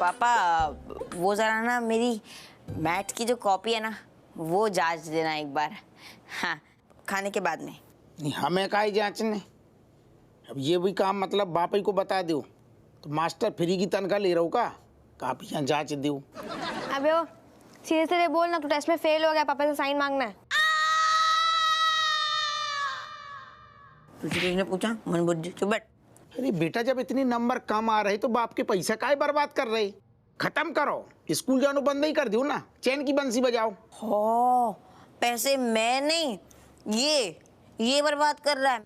पापा वो जरा ना मेरी मैथ की जो कॉपी है ना वो जांच देना एक बार। हाँ, खाने के बाद में। नहीं, हमें काहे जांचने? अब ये भी काम मतलब बाप ही को बता दो तो मास्टर फ्री की तनख्वाह ले रहा हो का कापियां जांच दो। अबे ओ सीधे सीधे बोल ना, तू टेस्ट में फेल हो गया, पापा से साइन मांगना है। तुझे किसने पूछा? मन बुद्धि चुप बैठ। अरे बेटा, जब इतने नंबर कम आ रहे तो बाप के पैसा काहे बर्बाद कर रहे? खत्म करो, स्कूल जानो बंद ही कर दो ना, चैन की बंसी बजाओ। हो, पैसे मैं नहीं ये बर्बाद कर रहा है।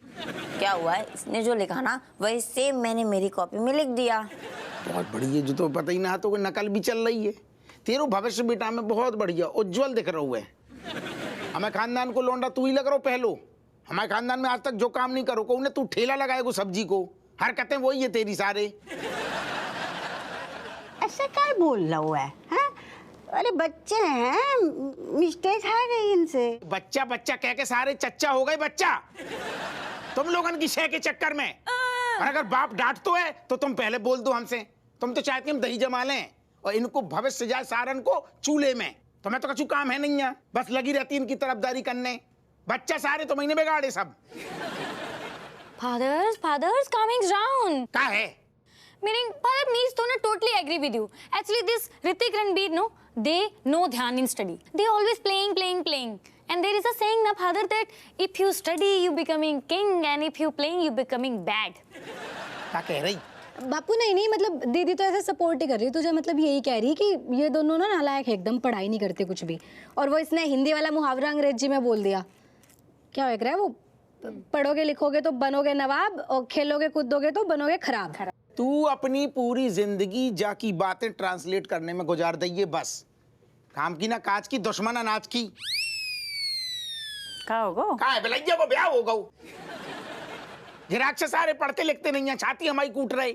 क्या हुआ है, इसने जो लिखा ना वही सेम मैंने मेरी कॉपी में लिख दिया। बहुत बढ़िया, जो तो पता ही ना तो नकल भी चल रही है। तेरो भविष्य बेटा में बहुत बढ़िया उज्जवल दिख रहा है। हमें खानदान को लौंडा तू ही लग रहा पहलो। हमारे खानदान में आज तक जो काम नहीं करो को उन्हें तू ठेला लगाएगो सब्जी को, हरकतें वही है तेरी सारे। ऐसा क्या बोल रहा हुआ है? अरे बच्चे हैं, मिस्टेक है गई इनसे। बच्चा बच्चा कह के सारे चच्चा हो गए बच्चा तुम लोगन की शय के चक्कर में। और अगर बाप डांट तो है तो तुम पहले बोल दो हमसे। तुम तो चाहती हम दही जमा लें और इनको भविष्य जाए सारन को चूल्हे में। तुम्हें तो कछु काम है नहीं है, बस लगी रहती इनकी तरफदारी करने। बच्चा सारे तो महीने बिगाड़े सब। Fathers, calming down. क्या है? Meaning, father needs to not totally agree with you. Actually, this Ritik Ranbir, no, they no dhyan in study. They always playing. And there is a saying, na father, that if you study, you becoming king, and if you playing, you becoming bad. क्या कह रही? बापू नहीं मतलब दीदी तो ऐसे support ही कर रही, तुझे मतलब यही कह रही कि ये दोनों ना नालायक है, एकदम पढ़ाई नहीं करते कुछ भी। और वो इसने हिंदी वाला मुहावरा अंग्रेजी में बोल दिया। क्या हो रहा है वो, पढ़ोगे लिखोगे तो बनोगे नवाब और खेलोगे कूदोगे तो बनोगे खराब। तू अपनी पूरी जिंदगी जाकी बातें ट्रांसलेट करने में गुजार दइए बस। काम की ना काज की, दुश्मन अनाज की। क्या होगा? का है भलैया को ब्याह हो गऊ। गिराक से सारे पढ़ते लिखते नहीं है, छाती हमारी कूट रहे।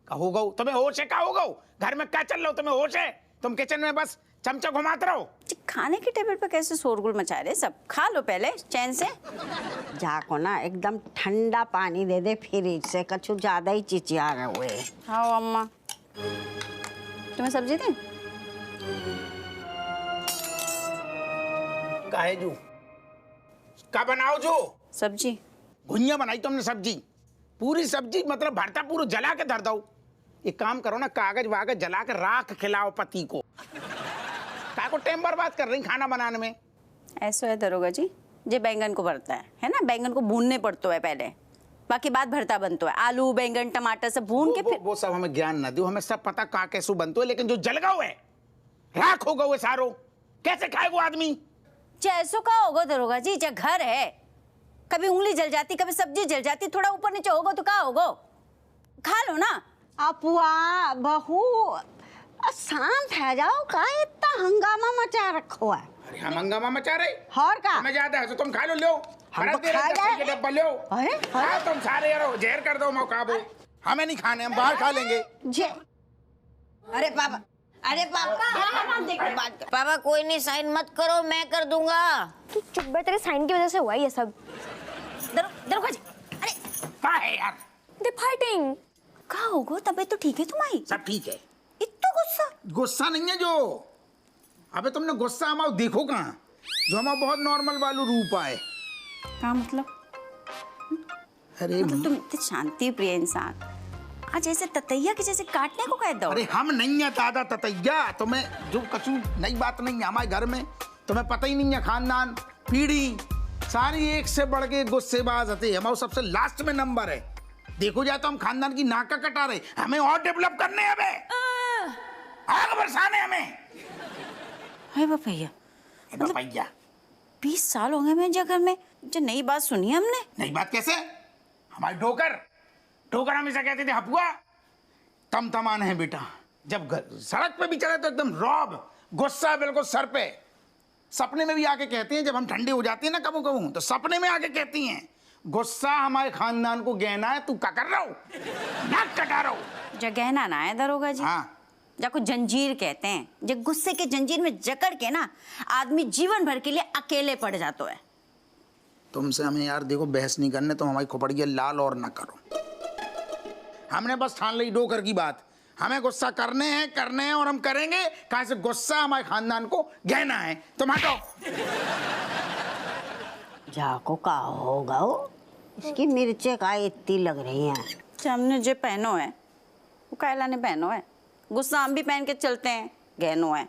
का हो गऊ? तुम्हें होश है? का हो गऊ? घर में क्या चल रहा हो? तुम्हें होश है? तुम किचन में बस चमचा घुमाते रहो। खाने के टेबल पे कैसे शोरगुल मचा रहे सब? खा लो पहले चैन से। जाको ना एकदम ठंडा पानी दे दे फ्रिज से, कछु ज्यादा ही चिचिया रहे हुए। हाँ अम्मा, तुम्हें सब्जी दें? काहे जू? का बनाओ जो? सब्जी घुइयां बनाई तुमने सब्जी, पूरी सब्जी मतलब भरता पूरा जला के धर दो। एक काम करो ना, कागज वागज जला के राख खिलाओ पति को। का को टाइम बर्बाद कर रही खाना बनाने में? ऐसा है दरोगा जी, जे बैंगन को भरता है ना, बैंगन को भूनने पड़ता है पहले, बाकी बाद भरता बनता है। आलू बैंगन टमाटर सब भून के फिर वो सब हमें ज्ञान ना दो, हमें सब पता का कैसे बनतो है। लेकिन जो जल गओ है, राख हो गओ है सारो, कैसे खाएगा आदमी? जैसो का होगा दरोगा जी, जे घर है, कभी उंगली जल जाती, कभी सब्जी जल जाती, थोड़ा ऊपर नीचे होगा तो क्या होगा? खा लो ना। अपुआ बहू शांत है जाओ, का इतना हंगामा मचा रखो है? अरे हम हंगामा मचा रहे और का? हमें ज्यादा है तो तुम खा लो, लो हम तो खा के डब्बा लो। अरे हाँ, तुम सारे यारो जहर कर दो मौकाबो। हमें नहीं खाने, हम बाहर खा लेंगे। अरे पापा, अरे पापा पापा कोई नहीं, साइन मत करो, मैं कर दूंगा। तू चुप बैठ, तेरे साइन की वजह से हुआ ये सब। दरोगा जी, अरे क्या है यार? They fighting. क्या होगा? तबीयत तो ठीक है तुम्हारी? सब ठीक है। इतना गुस्सा? गुस्सा नहीं है जो, अबे तुमने गुस्सा हमारा देखो कहाँ, जो हमारा बहुत नॉर्मल वालू रूप आए। क्या मतलब? अरे मतलब तुम इतने शांति प्रिय इंसान आज ऐसे ततैया के जैसे काटने को कह दो? अरे हम नहीं है दादा ततैया, तुम्हें जो कछु नई बात नहीं है हमारे घर में, तुम्हें पता ही नहीं है। खानदान पीढ़ी सारी एक से बढ़ के गुस्सेबाज होते, हमारा सबसे लास्ट में नंबर है। देखो जाए तो हम खानदान की नाका कटा रहे, हमें और डेवलप करने हैं, हमें आग बरसाने हमें। है भैया, मतलब भैया 20 साल हो गए मैं जगह में, जो नई बात सुनी हमने। नई बात कैसे? हमारे ठोकर हमेशा कहते थे हपुआ तम तमान है बेटा, जब सड़क पे भी चले तो एकदम रौब गुस्सा बिल्कुल सर पे। सपने में भी आके कहती हैं, जब हम ठंडे हो जाते हैं ना कबू कबू, तो सपने में आके कहती हैं गुस्सा हमारे खानदान को गहना है, तू क्या कर रहा हो? नाक कटा रहा हो। जो गहना ना है दरोगा जी, हाँ, जाको जंजीर कहते हैं, जो गुस्से के जंजीर में जकड़ के ना आदमी जीवन भर के लिए अकेले पड़ जाता है। तुमसे हमें यार देखो बहस नहीं करने, तुम हमारी खोपड़िया लाल और ना करो। हमने बस ठान ली डोकर की बात, हमें गुस्सा करने हैं और हम करेंगे, कहा से गुस्सा हमारे खानदान को गहना है। तुम हटो। जाको का होगा वो, इसकी मिर्चें का इतनी लग रही हैं। हमने जो पहनो है वो कायला ने पहनो है, गुस्सा हम भी पहन के चलते हैं, गहनो है।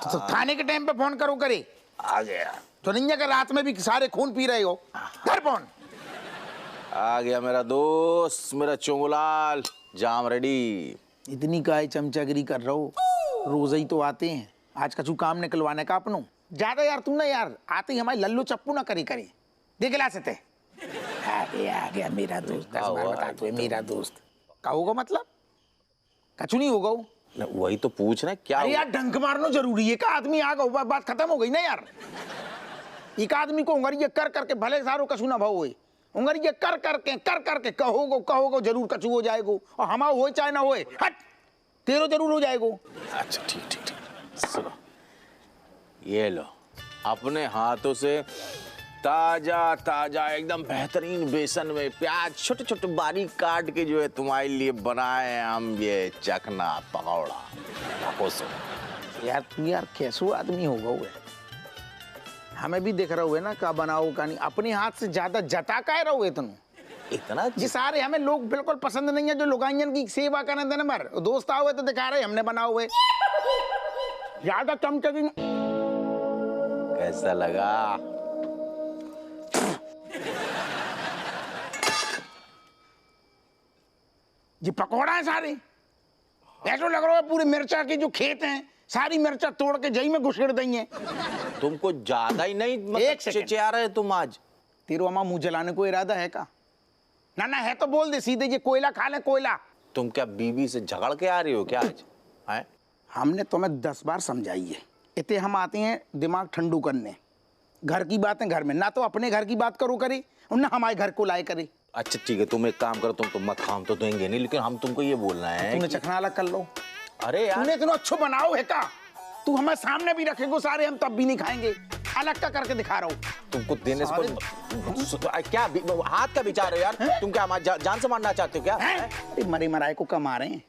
तो खाने के टाइम पे फोन करो करे आ गया, तो नहीं कि रात में भी सारे खून पी रहे हो। घर फोन आ गया मेरा दोस्त, मेरा चोंगलाल, जाम रेडी। इतनी काहे चमचागिरी कर रहे हो, रोज ही तो आते हैं, आज कछु काम निकलवाने का अपनों। ज्यादा यार तुम ना यार आते ही हमारे लल्लू चप्पू ना करी करी। देख ला सकते आ गया मेरा दोस्त, 10 बार बता तू मेरा दोस्त। का होगा मतलब कछु नहीं होगा वो। वही तो पूछ रहे क्या। अरे यार डंक मारना जरूरी है का, आदमी आ गया बात खत्म हो गई ना यार। एक आदमी को उंगरिया कर करके भले सारो कछु ना भाव होए, उंगरिया कर करके कहोगो जरूर कछु हो जाएगो, और हमारा होए चाहे ना होए हट तेरो जरूर हो जाएगो। अच्छा ठीक ठीक ठीक, सुनो ये लो, अपने हाथों से ताजा ताजा एकदम बेहतरीन बेसन में प्याज छोटे छोटे बारीक काट के जो है तुम्हारे लिए बनाए हम ये चखना पकौड़ा। आपको सुनो यार तू यार कैसो आदमी होगा वो, हमें भी देख रहे हुए ना का बनाओ का नहीं, अपने हाथ से ज्यादा जता का रहो तुम इतना जी। सारे हमें लोग बिल्कुल पसंद नहीं है जो लुगाइयन की सेवा करने देने मर दोस्त आओ तो दिखा रहे हमने बनाओ हुए ज्यादा चमचगी। कैसा लगा? जी पकौड़ा है सारे, ऐसा लग रहा है पूरे मिर्चा के जो खेत हैं सारी मिर्चा तोड़ के जई में घुसेड़ देंगे। तुमको ज्यादा ही नहीं मतलब चिचिया रहे तुम आज। तेरो अम्मा मुंह जलाने को इरादा है का? ना है तो बोल दे सीधे, ये कोयला खा ले कोयला। तुम क्या बीबी से झगड़ के आ रही हो क्या आज? हैं? हमने तुम्हें 10 बार समझाई है, इतने हम आते हैं दिमाग ठंडू करने, घर की बातें घर में, ना तो अपने घर की बात करो करे और ना हमारे घर को लाए करे। अच्छा ठीक है, तुम एक काम करो, तुम तो मत खाओ, हम तो देंगे नहीं, लेकिन हम तुमको ये बोलना है तुमने चखना अलग कर लो। अरे यार तूने इतना अच्छा बनाओ है का, तू हमारे सामने भी रखेगो सारे हम तब भी नहीं खाएंगे, अलग का करके दिखा रहा हूँ तुमको देने से क्या हाथ का विचार है यार? तुम क्या हमारी जान से मारना चाहते हो क्या? अरे मरे मराए को कमा रहे हैं,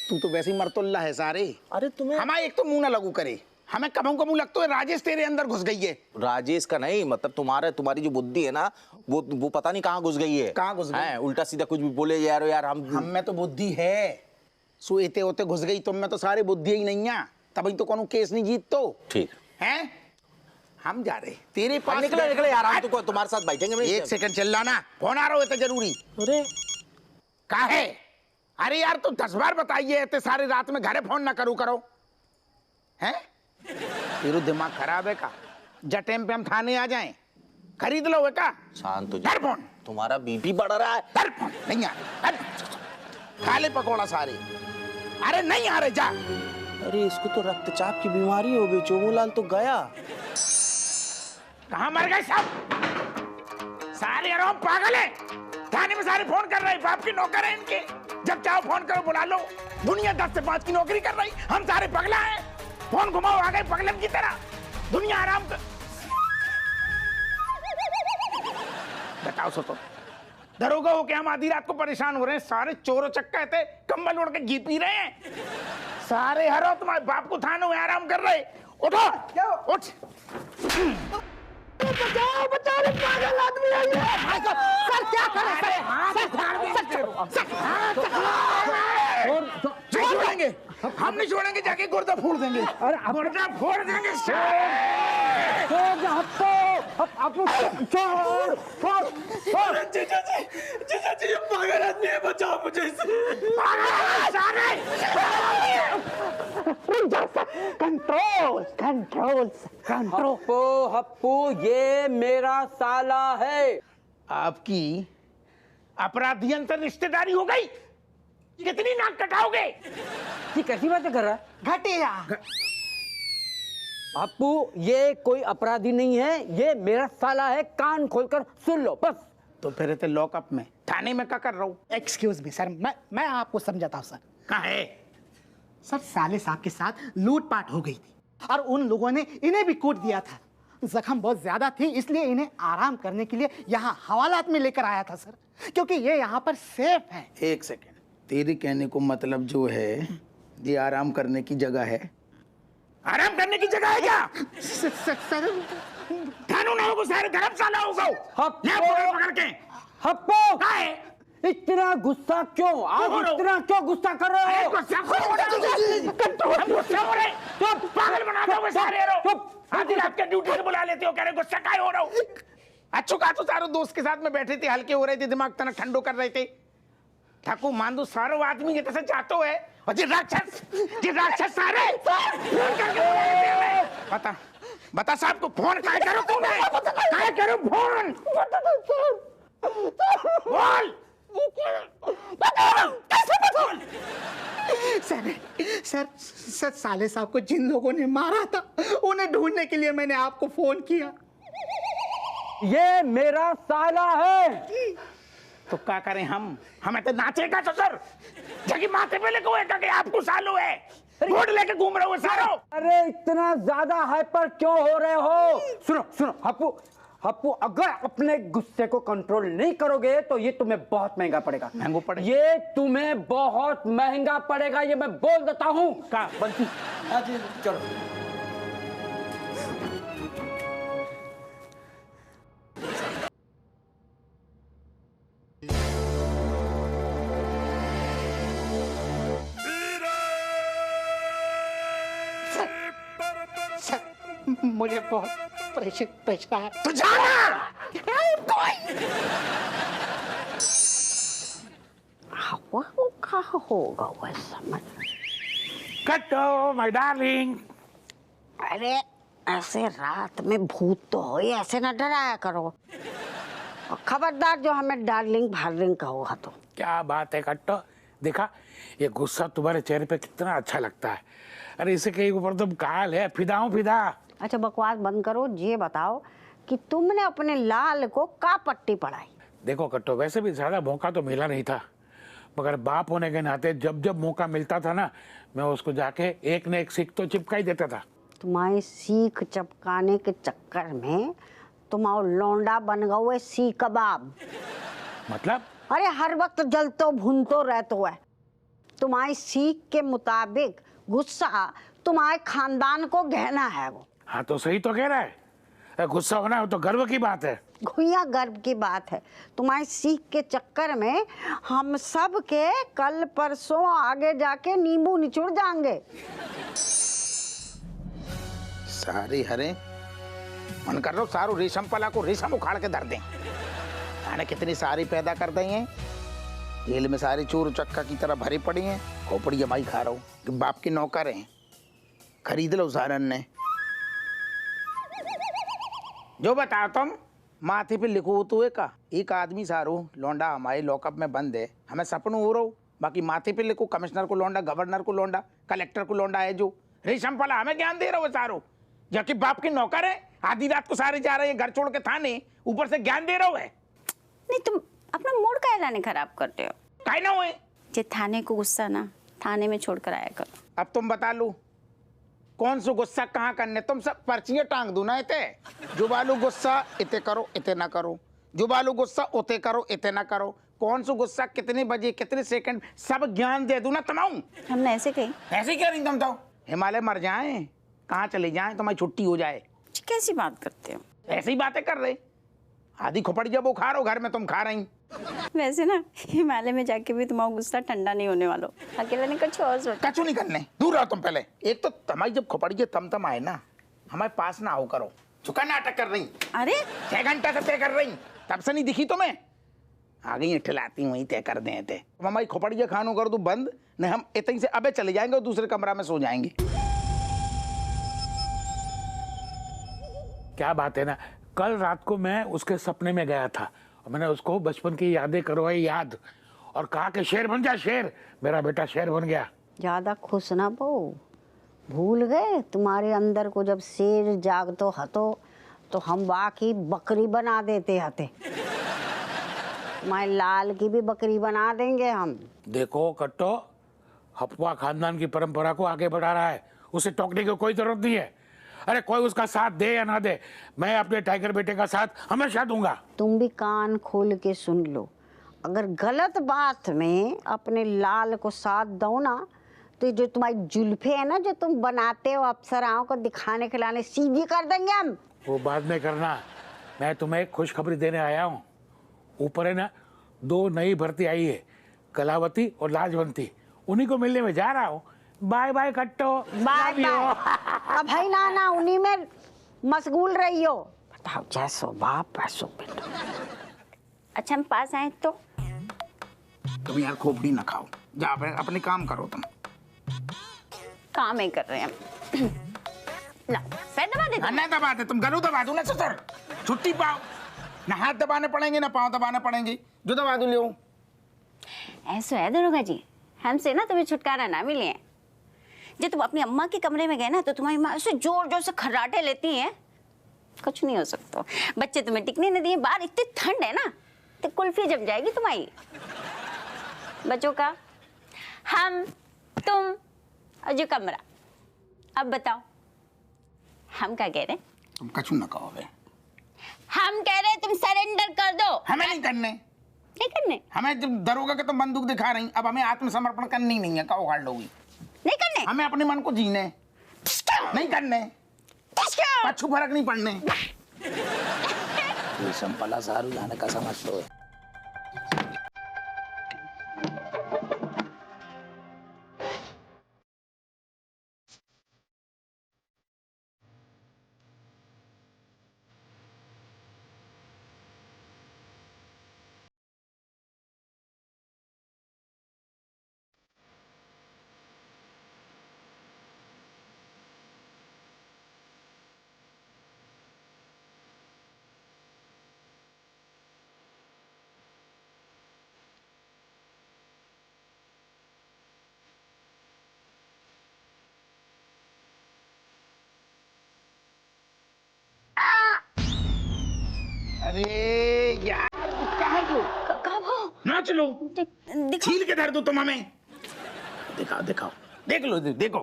तू तो वैसे ही मरतुल्ला है सारे। अरे तुम्हें हमारे एक तो मुंह ना लगू करे, हमें कबों का मुंह लगता है राजेश तेरे अंदर घुस गई है। राजेश का नहीं मतलब तुम्हारी जो बुद्धि है ना वो पता नहीं कहाँ घुस गई है। कहाँ घुस गई? उल्टा सीधा कुछ भी बोले यार हम में तो बुद्धि है, सोते होते घुस गई, तुम में तो सारे बुद्धि ही नहीं है, तभी तो कोनो केस नहीं जीत तो। ठीक है हम जा रहे तेरे पास। निकले यार, हम तो तुम्हारे साथ बैठेंगे। एक सेकंड चिल्लाना, फोन आ रहा है जरूरी। अरे का है? अरे यार तुम 10 बार बताइए इतने सारे रात में घरे फोन ना करो हैं? तेरा दिमाग खराब है का? जा टाइम पे हम थाने आ जाएं, खरीद लो है का? शांत हो जा फोन, तुम्हारा बीपी बढ़ रहा है। कर फोन नहीं आ रहे, खा ले पकौड़ा सारे। अरे नहीं आ रहे जा। अरे इसको तो रक्तचाप की बीमारी हो गई, चोमूलाल तो गया। कहाँ मर गए सब सारे? यार हम पागल हैं, थाने में सारे फोन कर रहे हैं, बाप की नौकर है इनके, जब चाहो फोन करो बुला लो। दुनिया 10 से 5 की नौकरी कर रही, हम सारे पगला हैं, फोन घुमाओ आ गए पगलन की तरह, दुनिया आराम कर। बताओ सो तो दरोगा हो के हम आधी रात को परेशान हो रहे हैं, सारे चोरों चक्का थे कंबल ओढ़ के घी पी रहे हैं सारे। हरो तुम्हारे बाप को थानों में आराम कर रहे। उठो उठ, बचाओ बचाओ, पागल आदमी है ये। सर क्या करे? छोड़ेंगे हम नहीं छोड़ेंगे, जाके गुर्दा फोड़ देंगे। अरे गुर्दा फोड़ देंगे। जीजा जी ये पागल आदमी है, बचाओ मुझे इससे। Control control control. हप्पू ये मेरा साला है। आपकी अपराधियन से रिश्तेदारी हो गई, कितनी नाक कटाओगे? ये कैसी बातें कर रहा है? घटिया। हप्पू ये कोई अपराधी नहीं है, ये मेरा साला है, कान खोलकर सुन लो बस। तो फिर तो लॉकअप में थाने में क्या कर रहा हूँ? एक्सक्यूज मी सर, मैं आपको समझाता हूँ सर। कहाँ है? सर साले साहब के साथ लूटपाट हो गई थी और उन लोगों ने इन्हें भी कूट दिया था, जख्म बहुत ज्यादा थी, इसलिए इन्हें आराम करने के लिए यहाँ हवालात में लेकर आया था सर, क्योंकि ये यहाँ पर सेफ है। एक सेकंड, तेरे कहने को मतलब जो है ये आराम करने की जगह है। आराम करने की जगह है क्या? सर कानून होगा सारे धर्मशाला होगा। हप्पो! ले पकड़ के। हप्पो! क्या है? इतना गुस्सा क्यों? आप इतना क्यों गुस्सा कर रहे हो? गुस्सा हो रहे? चुप! पागल बनाते हो सारे रो। चुप! आधी रात के ड्यूटी से बुला लेते हो, कह रहे गुस्सा काय हो रहा हो? अच्छो का तो सारे दोस्त के साथ में बैठे थे, हल्के हो रहे थे, दिमाग तना ठंडो कर रहे थे। ठाकुर मान दो सारो आदमी के तैसे चाहते है और जी राक्षस सारे बता बता साहब को फोन काय करो तूने? काय करो फोन? बोल सर साले साहब को जिन लोगों ने मारा था उन्हें ढूंढने के लिए मैंने आपको फोन किया। ये मेरा साला है। तो क्या करें हम? हमें तो नाचेगा तो सर जगह माथे पे लेके होएगा कि आपको सालो है रोड लेके घूम रहे हो सारो। अरे इतना ज्यादा हाइपर क्यों हो रहे हो? सुनो सुनो हप्पू, अगर अपने गुस्से को कंट्रोल नहीं करोगे तो ये तुम्हें बहुत महंगा पड़ेगा। महंगो पड़ेगा? ये तुम्हें बहुत महंगा पड़ेगा, ये मैं बोल देता हूँ। का बंसी चलो मुझे बहुत प्रेशर है। तो जाना वो कहाँ होगा वो समझ। कटो माय डार्लिंग। अरे ऐसे रात में भूत तो हो ही, ऐसे ना डराया करो। और खबरदार जो हमें डार्लिंग फार्लिंग कहोगा तो। क्या बात है कट्टो, देखा ये गुस्सा तुम्हारे चेहरे पे कितना अच्छा लगता है। अरे इसे के ऊपर तुम काल है, फिदा हूँ फिदा। अच्छा बकवास बंद करो, ये बताओ कि तुमने अपने लाल को का पट्टी पढ़ाई? देखो कट्टो, वैसे भी ज्यादा मौका तो मिला नहीं था, मगर बाप होने के नाते जब जब मौका मिलता था ना, मैं उसको जाके एक न एक सीख तो चिपका ही देता था। तुम्हारी सीख चपकाने के चक्कर में तुम्हारा लौंडा बन गए सी कबाब। मतलब? अरे हर वक्त जलतो भूनतो रहतो है। तुम्हारी सीख के मुताबिक गुस्सा तुम्हारे खानदान को गहना है वो। हाँ तो सही तो कह रहा है, गुस्सा होना हो तो गर्व की बात है। घुइया गर्व की बात है। तुम्हारी सीख के चक्कर में हम सब के कल परसों आगे जाके नींबू निचुड़ जाएंगे। सारे हरे मन कर रहा हूँ सारू रेशम पला को रेशम उखाड़ के धर दें। खाने कितनी सारी पैदा कर दी हैं, जेल में सारी चोर चक्का की तरह भरी पड़ी हैं। खोपड़ी जमाई खा रहा हूँ कि बाप की नौकर हैं, खरीद लो सारन ने। जो बताओ तुम, माथे पे लिखो तो एक आदमी सारो लौंडा हमारे लॉकअप में बंद है, हमें सपनों हो रहा, बाकी माथे पे लिखो कमिश्नर को लौंडा, गवर्नर को लौंडा, कलेक्टर को लौंडा है जो रेशम पला हमें ज्ञान दे रहा हो सारो, जबकि बाप की नौकर है। आधी रात को सारे जा रहे हैं घर छोड़ के थाने, ऊपर से ज्ञान दे रहा है। नहीं तुम अपना मूड काहे लाने खराब करते हो? काहे ना हुए जे थाने को गुस्सा ना थाने में छोड़ कर आया करो। अब तुम बता लो कौन सा गुस्सा कहाँ करने, तुम सब पर्चियां टांग दो ना। इते जो बालू गुस्सा इते करो इते ना करो, जो बालू गुस्सा उते करो इते ना करो, कौन सा गुस्सा कितने बजे कितने सेकंड सब ज्ञान दे दूं ना तमाम। हमने ऐसे कही? ऐसे क्या नहीं तुम तो हिमालय मर जाएं, कहाँ चले जाएं, तुम्हारी छुट्टी हो जाए। कैसी बात करते हो? ऐसी बातें कर रहे, आधी खोपड़ी जब वो खा रहे हो घर में तुम खा रही। वैसे ना हिमालय में जाके भी तुम्हारा गुस्सा ठंडा नहीं होने वाला। अकेले ने कुछ और सोच। कचू नहीं करने, दूर रहो तुम पहले। एक तो तुम्हारी जब खोपड़ी तम आए ना, हमारे पास ना आओ करो। चुका नाटक कर रही, अरे 6 घंटा से तय कर रही, तब से नहीं दिखी तुम्हें। आ गई ठिलाती वहीं तय कर दे थे। हमारी खोपड़ी खानो कर दो बंद, नहीं हम इतनी से अबे चले जाएंगे और दूसरे कमरा में सो जाएंगे। क्या बात है ना, कल रात को मैं उसके सपने में गया था और मैंने उसको बचपन की यादें करवाई याद और कहा कि शेर बन जा शेर। मेरा बेटा शेर बन गया। ज्यादा खुश ना बहु, भूल गए तुम्हारे अंदर को जब शेर जागतो हतो तो हम बाकी बकरी बना देते हते। तुम्हारे लाल की भी बकरी बना देंगे हम। देखो कट्टो, हपवा खानदान की परंपरा को आगे बढ़ा रहा है, उसे टोकने की कोई जरूरत नहीं है। अरे कोई उसका साथ दे या ना दे, मैं अपने टाइगर बेटे का साथ हमेशा दूंगा। तुम भी कान खोल के सुन लो, अगर गलत बात में अपने लाल को साथ दो ना, तो जो तुम्हारी जुल्फे है ना, जो तुम बनाते हो अप्सराओं को दिखाने खिलाने, सीधी कर देंगे हम। वो बाद में करना, मैं तुम्हें एक खुशखबरी देने आया हूँ। ऊपर है ना 2 नई भर्ती आई है, कलावती और लाजवंती, उन्हीं को मिलने में जा रहा हूँ। बाय बाय कट्टो, बाय बाय। अब भाई ना उन्हीं में मशगूल रही हो। बताओ, जैसो बाप वैसो बेटा। अच्छा हम पास आए तो तुम यार खोपड़ी ना खाओ, जा अपने काम करो। तुम काम ही कर रहे हैं हम। ला पैर दबा दे। ना दबा दे, तुम गलू दबा दो ना ससुर, छुट्टी पाओ। ना हाथ दबाने पड़ेंगे ना पाँव दबाने पड़ेंगे, जो दबा दो ले। ऐसा है दरोगा जी, हमसे ना तुम्हें छुटकारा ना मिले। जब तुम अपनी अम्मा के कमरे में गए ना, तो तुम्हारी माँ ऐसे जोर जोर से खर्राटे लेती हैं, कुछ नहीं हो सकता। बच्चे तुम्हें टिकने नहीं दिए, बाहर इतनी ठंड है ना, तो कुल्फी जम जाएगी तुम्हारी। बच्चों का हम, तुम और जो कमरा। अब बताओ हम क्या कह रहे हैं? तुम कछु ना कहोगे। हम कह रहे हैं तुम सरेंडर कर दो। हमें नहीं करने। नहीं करने? हमें जब दरोगा के तुम बंदूक दिखा रही, अब हमें आत्मसमर्पण करनी नहीं है। कहो हार लोगी। नहीं करने? हमें अपने मन को जीने नहीं करने, पछू फर्क नहीं पड़ने। ये संपला सारू जाने का समझ लो। अरे यार कहाँ हो? नाच लो, छील के धर दो तुम हमें। दिखाओ दिखाओ, देख लो, देखो।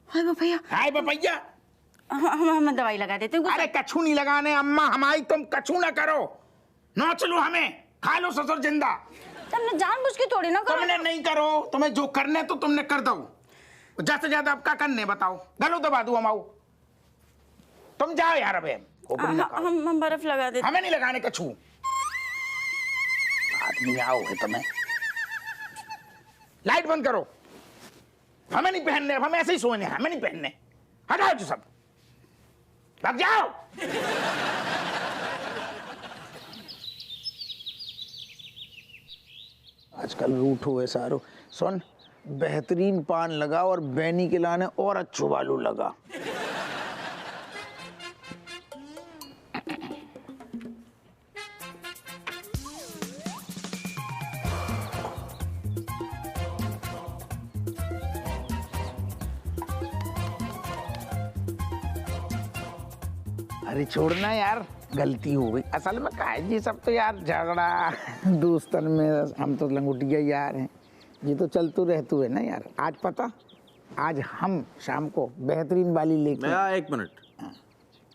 हाय भैया, हाय भैया, हम दवाई लगा देते हैं। अरे कछु नहीं लगाने अम्मा हमारी, तुम कछु ना करो। नाच लो हमें, खा लो ससुर जिंदा। तुमने जानबूझ के थोड़ी ना करो। तुमने नहीं करो, तुम्हें जो करने तो तुमने कर दो। ज्यादा से ज्यादा अब क्या करने बताओ? गलो दबा दो हम। तुम जाओ यार, अब हम बर्फ लगा देते। हमें नहीं लगाने कछु। आदमी आओ है तुम्हें। लाइट बंद करो, हमें नहीं पहनने, हम ऐसे ही सोने, हमें नहीं पहनने। हटाओ जो सब, लग जाओ। आजकल रूठ हुए सारो। सुन, बेहतरीन पान लगा और बैनी के लाने और अच्छो बालू लगा। अरे छोड़ना यार, गलती हो गई। असल में क्या है, ये सब तो यार झगड़ा दोस्तन में, हम तो लंगोटिया यार हैं, ये तो चलते रहते हुए ना यार। आज पता, आज हम शाम को बेहतरीन वाली लेके। भैया 1 मिनट,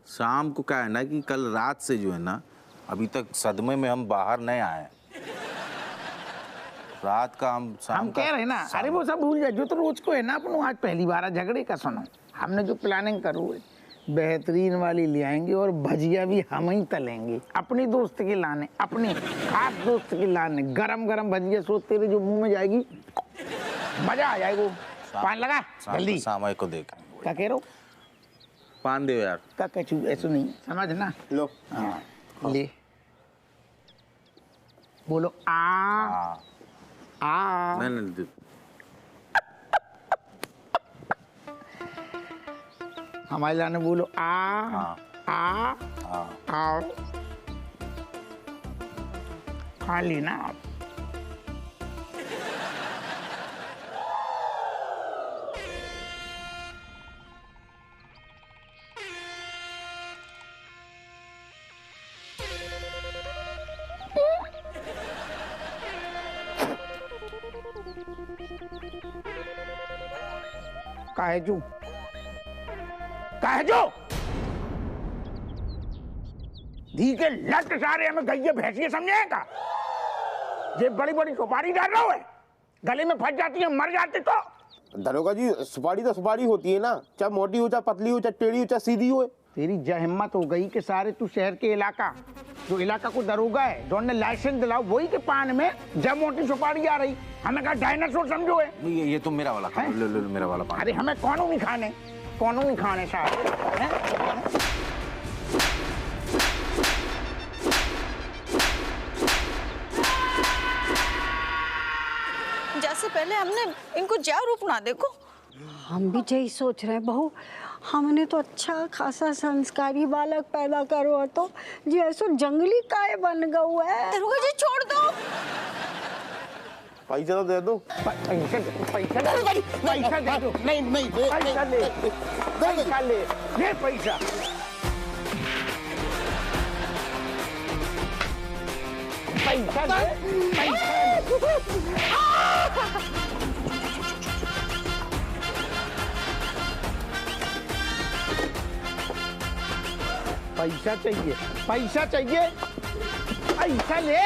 शाम को क्या है ना कि कल रात से जो है ना, अभी तक सदमे में हम बाहर नहीं आए। रात का हम कह रहे ना, अरे वो सब भूल जाए, जो तो रोज को है ना अपन। आज पहली बार झगड़े का सुनो, हमने जो प्लानिंग करो है, बेहतरीन वाली ले आएंगे और भजिया भी हम ही तलेंगे, अपनी दोस्त के लाने, अपने खास दोस्त के लाने। गरम गरम भजिया सोच तेरे जो मुंह में जाएगी, मजा आ जाएगा। पान लगा जल्दी, सामय को देख। क्या कह रहे हो? पान दे यार। क्या कचू ऐसा नहीं समझ ना। लो हाँ ले, बोलो आ आ। मैंने हमारे लाने बोलो आ आ आ। खा ली ना आप। काहे जो धी के लट सारे हमें गैया भैंसिया समझेगा। ये बड़ी बड़ी सुपारी डाल रहा है, गले में फंस जाती है, मर जाती तो। दरोगा जी सुपारी तो सुपारी होती है ना, चाहे मोटी हो, चाहे पतली हो, चाहे टेढ़ी हो, चाहे सीधी हो। तेरी जय हिम्मत हो गई कि सारे तू शहर के इलाका, जो इलाका को दरोगा है, जो ने लाइसेंस दिलाओ, वही के पान में जब मोटी सुपारी आ रही, हमें कहा डायनासोर समझो है। ये तो मेरा वाला हैं? ले मेरा वाला पान। अरे हमें कौनों नहीं खाने साहब। जैसे पहले हमने इनको ज्या रूप ना देखो। हम भी यही सोच रहे हैं बहू, हमने तो अच्छा खासा संस्कारी बालक पैदा करो तो ये ऐसा जंगली काय बन गया है। दरोगा जी छोड़ दो। पैसा तो दे दो। पैसा दे दो। नहीं पैसा ले पैसा। पैसा चाहिए, पैसा ले।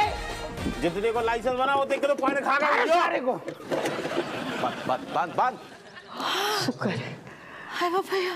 जितने को लाइसेंस बना होते किलो पानी खा गए सारे को। बांध शुक्र है। हाय भैया